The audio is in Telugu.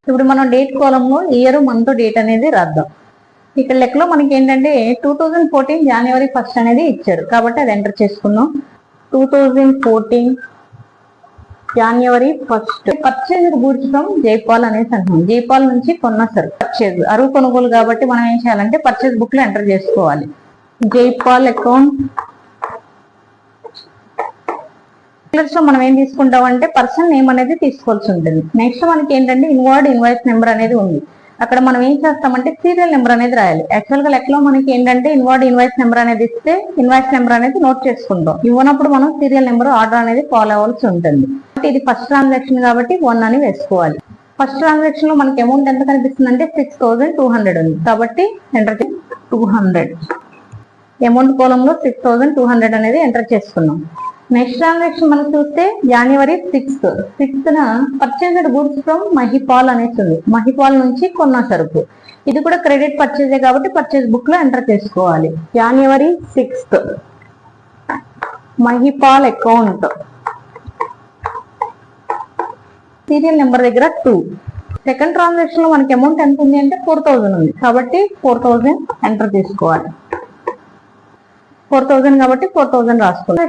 ఇప్పుడు మనం డేట్ కాలంలో ఇయర్ మంత్ డేట్ అనేది రాద్దాం. ఇక్కడ లెక్కలో మనకి ఏంటంటే 2014 జనవరి 1 అనేది ఇచ్చారు కాబట్టి అది ఎంటర్ చేసుకున్నాం. 2014 జనవరి 1 పర్చేజ్ గూడ్స్ ఫ్రమ్ జైపాల్ అనేసి అంటున్నాం. జైపాల్ నుంచి కొన్న సరుకు పర్చేజ్ అరువు కొనుగోలు కాబట్టి మనం ఏం చేయాలంటే పర్చేజ్ బుక్ లో ఎంటర్ చేసుకోవాలి. జైపాల్ అకౌంట్ లో మనం ఏం తీసుకుంటాం అంటే పర్సన్ నేమ్ అనేది తీసుకోవాల్సి ఉంటుంది. నెక్స్ట్ మనకి ఏంటంటే ఇన్వార్డ్ ఇన్వాయిస్ నెంబర్ అనేది ఉంది. అక్కడ మనం ఏం చేస్తామంటే సీరియల్ నెంబర్ అనేది రాయాలి. యాక్చువల్ గా లెక్కలో మనకి ఏంటంటే ఇన్వార్డ్ ఇన్వాయిస్ నెంబర్ అనేది ఇస్తే ఇన్వాయిస్ నెంబర్ అనేది నోట్ చేసుకుంటాం. ఇవ్వనప్పుడు మనం సీరియల్ నెంబర్ ఆర్డర్ అనేది ఫాలో అవ్వాల్సి ఉంటుంది. ఇది ఫస్ట్ ట్రాన్సాక్షన్ కాబట్టి 1 అని వేసుకోవాలి. ఫస్ట్ ట్రాన్సాక్షన్ లో మనకి అమౌంట్ ఎంత కనిపిస్తుంది అంటే 6200 ఉంది కాబట్టి ఎంటర్ 200 అమౌంట్ కోలంలో 6200 అనేది ఎంటర్ చేసుకున్నాం. నెక్స్ట్ ట్రాన్సాక్షన్ మనం చూస్తే జనవరి 6న పర్చేజ్డ్ గూడ్స్ ఫ్రమ్ మహిపాల్ అనేసి ఉంది. మహిపాల్ నుంచి కొన్న సరుకు ఇది కూడా క్రెడిట్ పర్చేజే కాబట్టి పర్చేజ్ బుక్ లో ఎంటర్ చేసుకోవాలి. జనవరి 6 మహిపాల్ అకౌంట్ సీరియల్ నెంబర్ దగ్గర 2. సెకండ్ ట్రాన్సాక్షన్ లో మనకి అమౌంట్ ఎంత ఉంది అంటే 4000 ఉంది కాబట్టి 4000 ఎంటర్ తీసుకోవాలి. 4000 కాబట్టి 4000 రాసుకోవాలి.